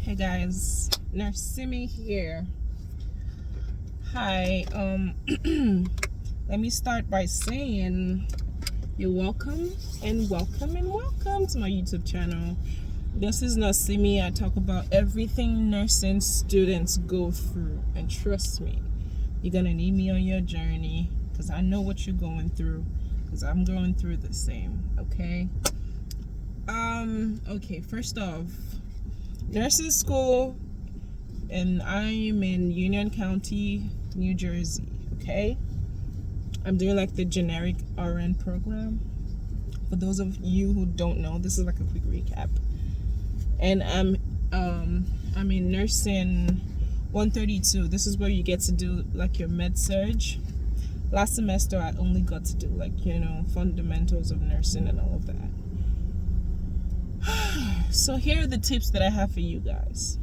Hey guys, Nurse Simi here. Hi. Let me start by saying you're welcome and welcome and welcome to my YouTube channel. This is Nurse Simi. I talk about everything nursing students go through, and trust me, you're gonna need me on your journey because I know what you're going through, because I'm going through the same. Okay. Okay. First off, nursing school, and I'm in Union County, New Jersey. Okay, I'm doing like the generic RN program. For those of you who don't know, this is like a quick recap. And I'm in nursing 132. This is where you get to do like your med surge. Last semester I only got to do like, fundamentals of nursing and all of that. So here are the tips that I have for you guys.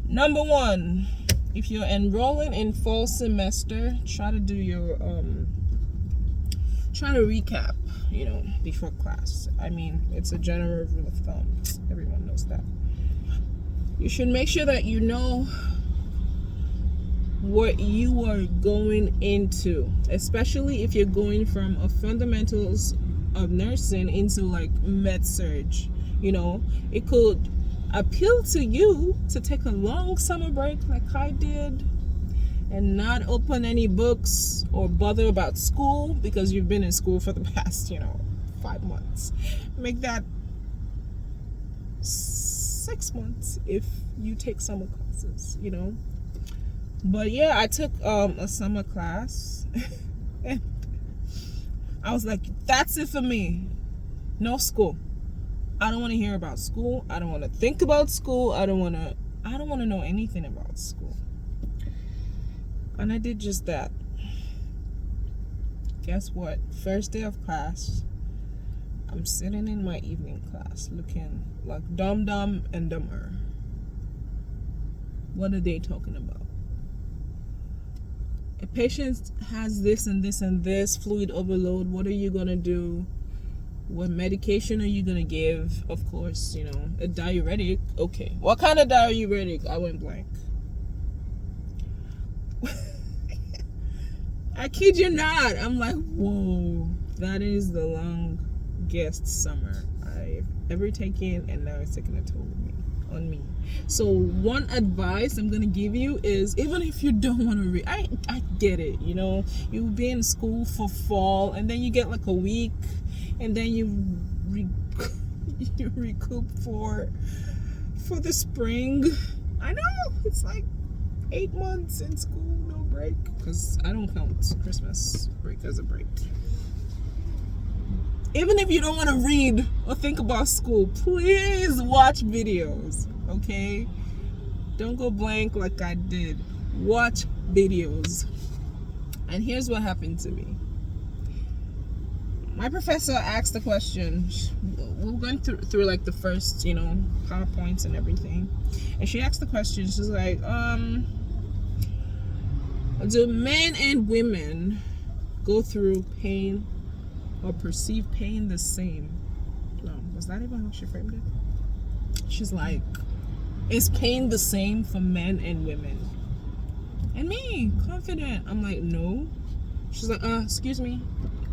Number one, if you're enrolling in fall semester, try to do your try to recap, before class. I mean, it's a general rule of thumb. Everyone knows that. You should make sure that you know what you are going into, especially if you're going from a fundamentals of nursing into like med surge. It could appeal to you to take a long summer break like I did and not open any books or bother about school because you've been in school for the past 5 months. Make that 6 months if you take summer classes. But yeah, I took a summer class and I was like, that's it for me. No school. I don't want to hear about school. I don't want to think about school. I don't want to know anything about school. And I did just that. Guess what? First day of class, I'm sitting in my evening class looking like Dumb and Dumber. What are they talking about? A patient has this and this and this fluid overload. What are you going to do? What medication are you gonna give? Of course, a diuretic. Okay, what kind of diuretic? I went blank. I kid you not. I'm like, whoa, that is the longest summer I've ever taken, and now it's taking a toll on me. So one advice I'm gonna give you is, even if you don't want to read, I get it. You'll be in school for fall, and then you get like a week. And then you recoup for the spring. I know, it's like 8 months in school, no break. Because I don't count Christmas break as a break. Even if you don't want to read or think about school, please watch videos, okay? Don't go blank like I did. Watch videos. And here's what happened to me. My professor asked the question. We were going through like the first, PowerPoints and everything. And she asked the question. She's like, do men and women go through pain or perceive pain the same? No, was that even how she framed it? She's like, is pain the same for men and women? And me, confident. I'm like, no. She's like, excuse me,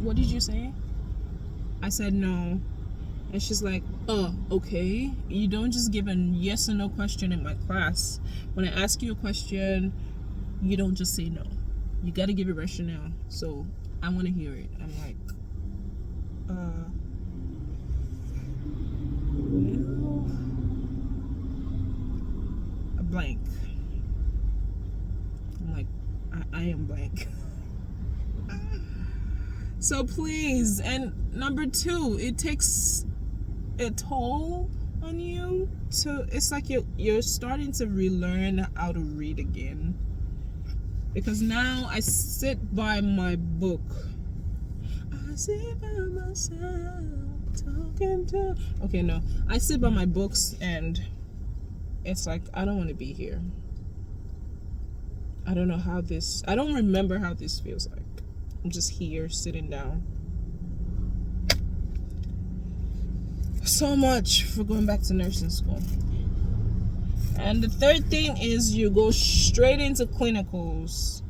what did you say? I said no. And she's like, oh, okay. You don't just give a yes or no question in my class. When I ask you a question, you don't just say no. You got to give a rationale. So I want to hear it. I'm like, a blank. I'm like, I am blank. So please, and number two, it takes a toll on you it's like you're starting to relearn how to read again. Because now I sit by my book. I sit by myself talking to... Okay, no. I sit by my books and it's like, I don't want to be here. I don't remember how this feels like. I'm just here sitting down. So much for going back to nursing school. And the third thing is you go straight into clinicals.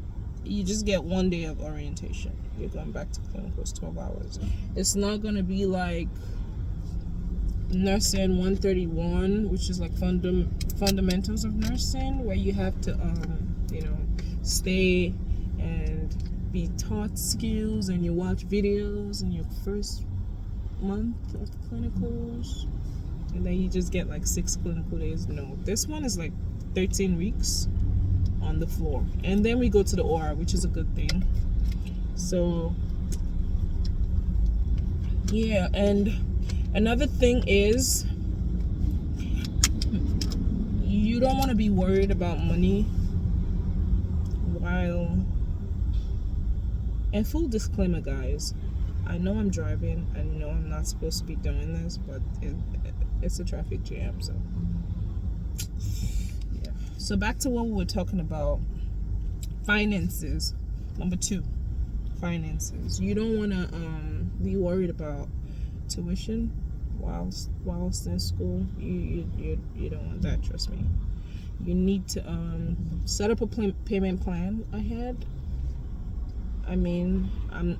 You just get 1 day of orientation. You're going back to clinicals, 12 hours. It's not going to be like nursing 131, which is like fundamentals of nursing, where you have to stay and be taught skills, and you watch videos in your first month of clinicals, and then you just get like 6 clinical days. No, this one is like 13 weeks on the floor, and then we go to the OR, which is a good thing. So yeah, and another thing is you don't want to be worried about money while, and full disclaimer guys, I know I'm driving, I know I'm not supposed to be doing this, but it's a traffic jam. So yeah, so back to what we were talking about, finances. Number 2, finances. You don't want to be worried about tuition whilst in school. You don't want that, trust me. You need to set up a payment plan ahead. I mean, I'm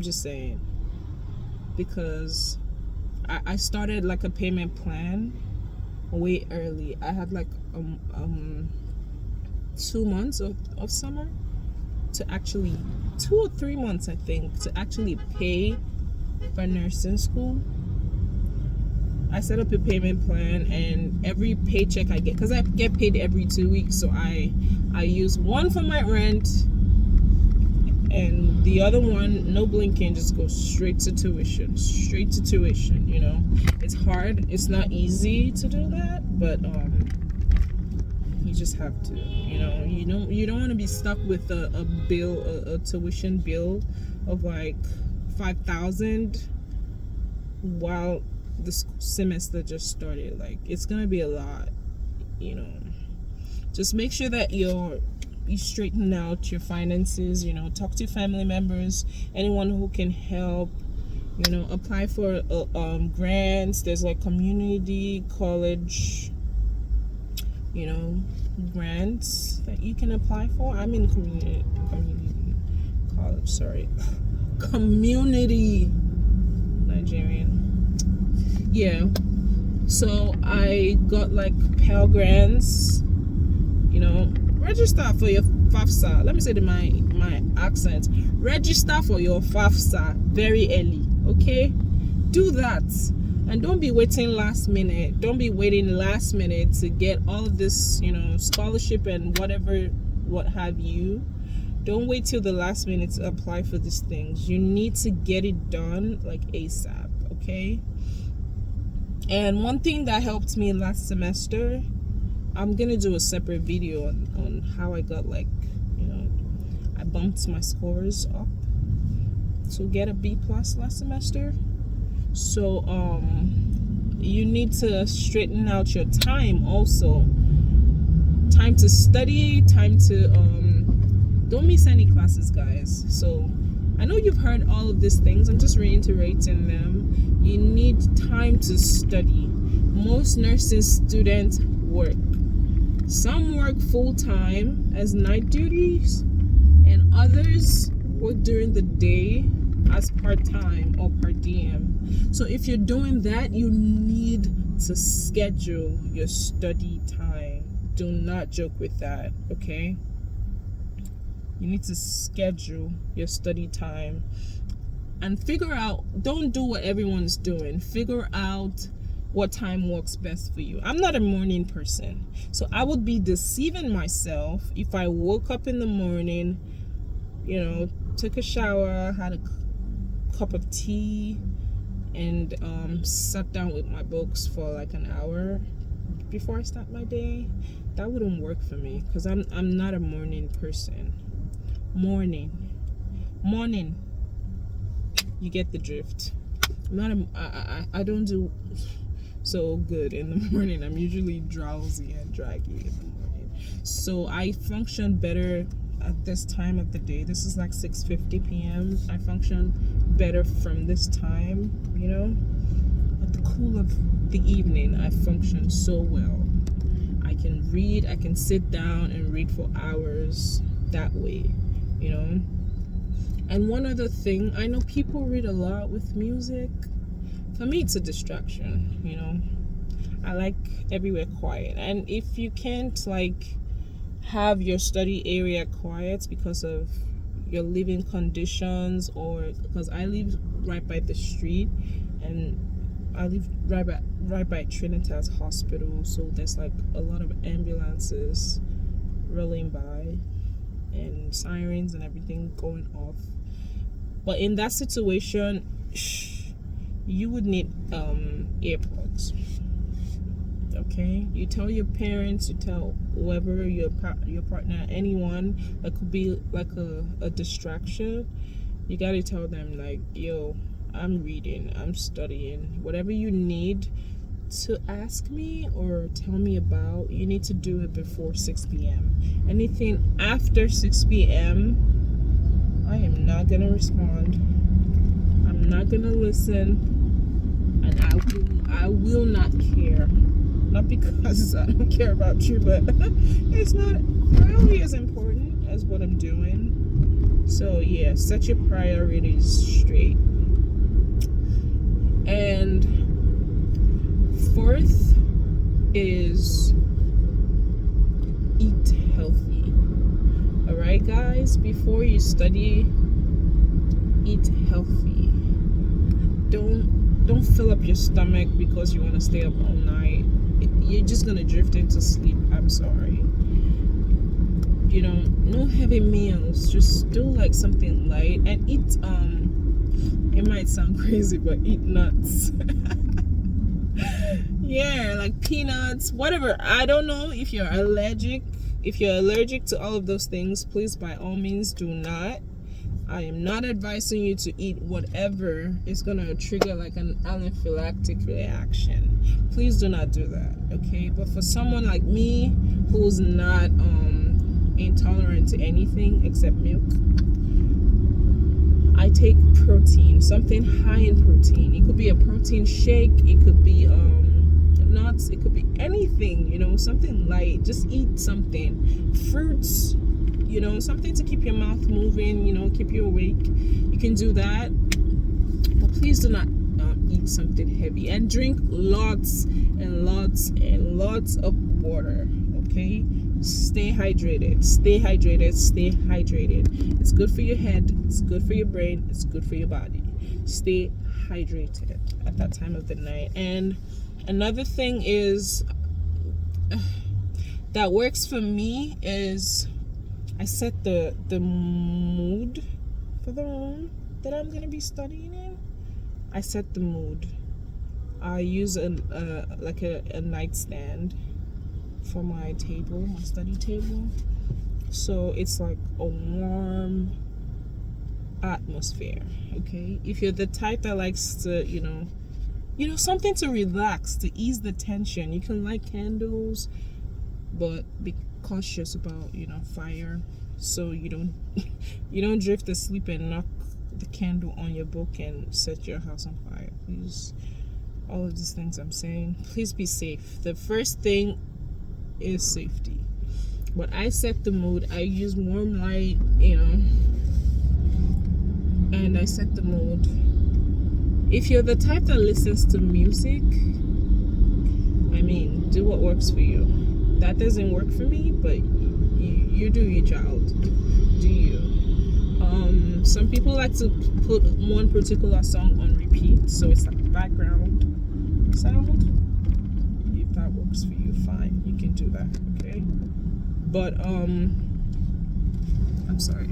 just saying, because I started like a payment plan way early. I had like 2 months of summer to actually, 2 or 3 months I think, to actually pay for nursing school. I set up a payment plan, and every paycheck I get, because I get paid every 2 weeks, so I use one for my rent, and the other one, no blinking, just goes straight to tuition. You know, it's hard, it's not easy to do that, but you just have to. You don't want to be stuck with a tuition bill of like $5,000 while the semester just started. Like, it's gonna be a lot. Just make sure that you straighten out your finances. Talk to family members, anyone who can help. Apply for grants. There's like community college grants that you can apply for. I'm in community college, sorry. Community Nigerian. Yeah. So I got like Pell Grants. Register for your FAFSA. Let me say my accent. Register for your FAFSA very early, okay? Do that. And don't be waiting last minute. Don't be waiting last minute to get all of this, scholarship and what have you. Don't wait till the last minute to apply for these things. You need to get it done like ASAP, okay? And one thing that helped me last semester, I'm gonna do a separate video on how I got I bumped my scores up to get a B+ last semester. So you need to straighten out your time also. Time to study, time to don't miss any classes, guys. So I know you've heard all of these things, I'm just reiterating them. You need time to study. Most nursing students work. Some work full-time as night duties, and others work during the day as part-time or per diem. So if you're doing that, you need to schedule your study time. Do not joke with that, okay? You need to schedule your study time and figure out, don't do what everyone's doing. Figure out what time works best for you. I'm not a morning person, so I would be deceiving myself if I woke up in the morning, took a shower, had a cup of tea, and sat down with my books for like an hour before I start my day. That wouldn't work for me, because I'm not a morning person. Morning, you get the drift. I don't do so good in the morning. I'm usually drowsy and draggy in the morning, so I function better at this time of the day. This is like 6:50 p.m. I function better from this time. At the cool of the evening, I function so well. can read. I can sit down and read for hours that way, you know. And one other thing, I know people read a lot with music. For me, it's a distraction, you know. I like everywhere quiet. And if you can't like have your study area quiet because of your living conditions, or because I live right by the street, and I live right by Trinitas Hospital, so there's like a lot of ambulances rolling by and sirens and everything going off. But in that situation, you would need AirPods. Okay, you tell your parents, you tell whoever, your partner, anyone that could be like a distraction. You gotta tell them like, yo, I'm reading, I'm studying. Whatever you need to ask me or tell me about, you need to do it before 6 p.m. Anything after 6 p.m., I am not gonna respond. I'm not gonna listen, and I will not care. Not because I don't care about you, but it's not really as important as what I'm doing. So yeah, set your priorities straight. And fourth is eat healthy. Alright guys, before you study, eat healthy. Don't fill up your stomach because you want to stay up all night. You're just gonna drift into sleep. I'm sorry. You know, no heavy meals. Just do like something light and eat. It might sound crazy, but eat nuts. Yeah, like peanuts, whatever. I don't know if you're allergic. If you're allergic to all of those things, please by all means do not. I am not advising you to eat whatever is gonna trigger like an anaphylactic reaction. Please do not do that, okay? But for someone like me who's not intolerant to anything except milk, I take protein, something high in protein. It could be a protein shake, it could be nuts, it could be anything, you know, something light. Just eat something. Fruits, you know, something to keep your mouth moving, you know, keep you awake. You can do that, but please do not eat something heavy, and drink lots and lots and lots of water. Okay, stay hydrated, stay hydrated, stay hydrated. It's good for your head, it's good for your brain, it's good for your body. Stay hydrated at that time of the night. And another thing is that works for me is I set the mood for the room that I'm gonna be studying in. I set the mood. I use a nightstand for my table, my study table. So it's like a warm atmosphere. Okay, if you're the type that likes to, you know, something to relax, to ease the tension, you can light candles, but be cautious about, you know, fire, so you don't drift asleep and knock the candle on your book and set your house on fire. Please, all of these things I'm saying, please be safe. The first thing is safety. But I set the mood. I use warm light, you know, and I set the mood. If you're the type that listens to music, I mean, do what works for you. That doesn't work for me, but you do you, child. Do you? Some people like to put one particular song on repeat, so it's like a background sound. If that works for you, fine, you can do that, okay? But I'm sorry.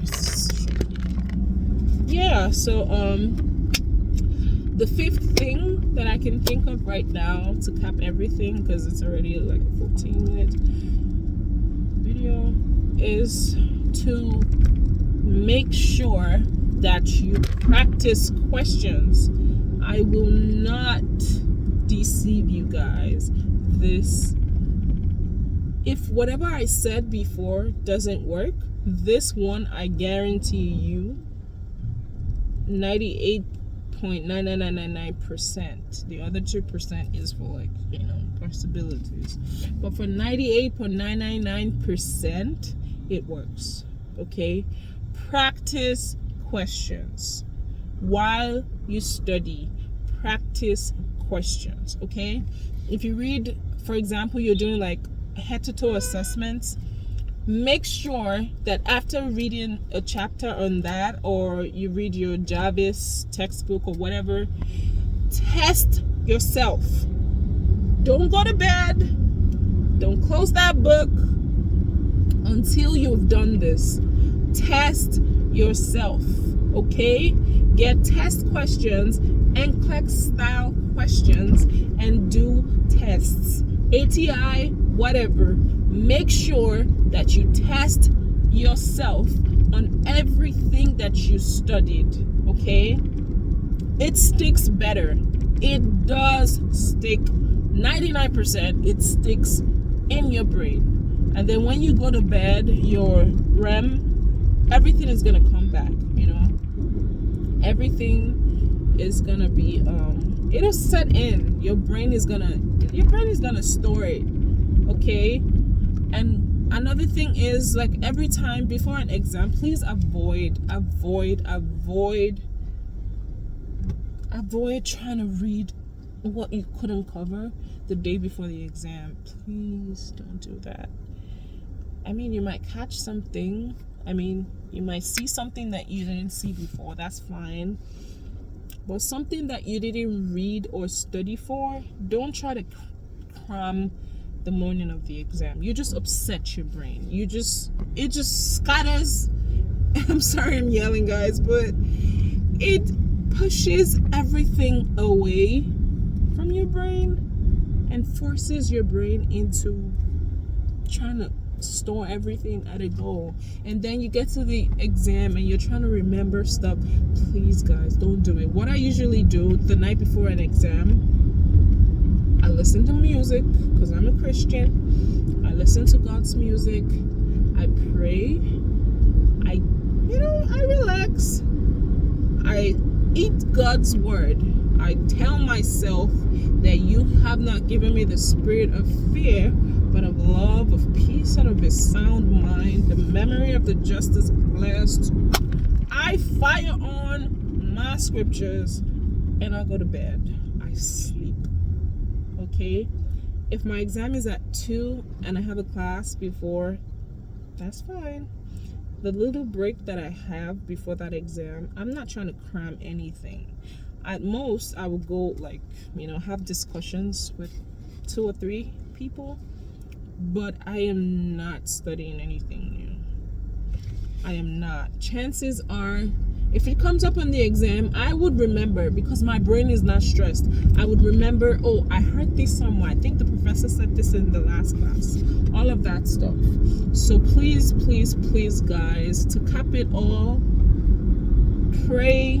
Yeah, so the fifth thing that I can think of right now to cap everything, because it's already like a 14-minute video, is to make sure that you practice questions. I will not deceive you guys. If whatever I said before doesn't work, this one, I guarantee you 98.9% 99.99999%. The other 2% is for, like, possibilities. But for 98.999%, it works. Okay? Practice questions while you study. Practice questions. Okay? If you read, for example, you're doing like head to toe assessments, make sure that after reading a chapter on that, or you read your Jarvis textbook or whatever, test yourself. Don't go to bed. Don't close that book until you've done this. Test yourself. Okay? Get test questions, NCLEX style questions, and do tests. ATI, whatever. Make sure that you test yourself on everything that you studied. Okay? It sticks better. It does stick. 99%, it sticks in your brain. And then when you go to bed, your REM, everything is gonna come back. Everything is gonna be it'll set in. Your brain is gonna store it. Okay? And another thing is, like, every time before an exam, please avoid trying to read what you couldn't cover the day before the exam. Please don't do that. I mean, you might catch something. I mean, you might see something that you didn't see before. That's fine. But something that you didn't read or study for, don't try to cram the morning of the exam. You just upset your brain. It just scatters. I'm sorry I'm yelling, guys, but it pushes everything away from your brain and forces your brain into trying to store everything at a goal. And then you get to the exam and you're trying to remember stuff. Please, guys, don't do it. What I usually do the night before an exam, I listen to music because I'm a Christian. I listen to God's music. I pray. I relax. I eat God's word. I tell myself that you have not given me the spirit of fear, but of love, of peace, and of a sound mind. The memory of the just is blessed. I fire on my scriptures and I go to bed. I sleep. Okay? If my exam is at 2 and I have a class before, that's fine. The little break that I have before that exam, I'm not trying to cram anything. At most, I will go, like, have discussions with 2 or 3 people, but I am not studying anything new. I am not. Chances are, if it comes up on the exam, I would remember, because my brain is not stressed. I would remember, oh, I heard this somewhere. I think the professor said this in the last class. All of that stuff. So please, please, please, guys, to cap it all, pray.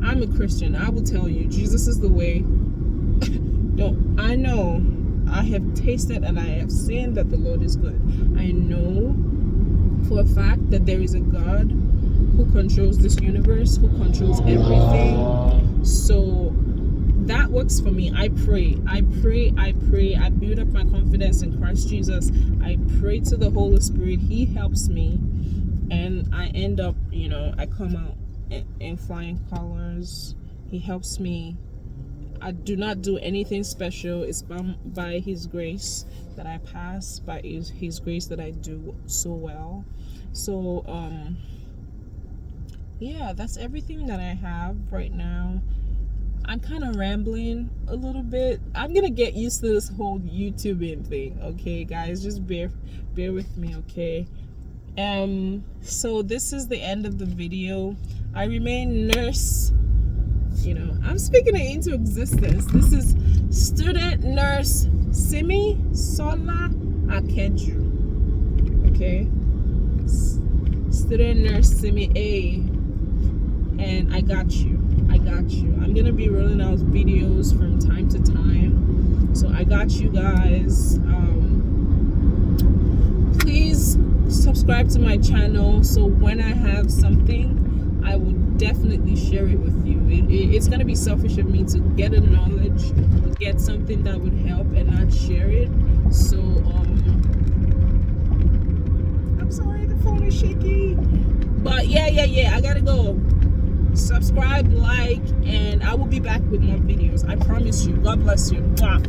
I'm a Christian. I will tell you, Jesus is the way. I know. I have tasted and I have seen that the Lord is good. I know for a fact that there is a God who controls this universe, who controls everything. So that works for me. I pray. I build up my confidence in Christ Jesus. I pray to the Holy Spirit. He helps me. And I end up, I come out in flying colors. He helps me. I do not do anything special. It's by His grace that I pass, by His grace that I do so well. So, yeah, that's everything that I have right now. I'm kind of rambling a little bit. I'm gonna get used to this whole YouTubing thing, okay, guys? Just bear with me, okay? So this is the end of the video. I remain nurse. I'm speaking it into existence. This is student nurse Simi Sola Akeju. Okay? Student nurse Simi A. And I got you. I'm gonna be rolling out videos from time to time. So I got you guys. Please subscribe to my channel so when I have something, I will definitely share it with you. It's gonna be selfish of me to get a knowledge, get something that would help, and not share it. So I'm sorry, the phone is shaky. But yeah, I gotta go. Subscribe, like, and I will be back with more videos. I promise you. God bless you. Mwah.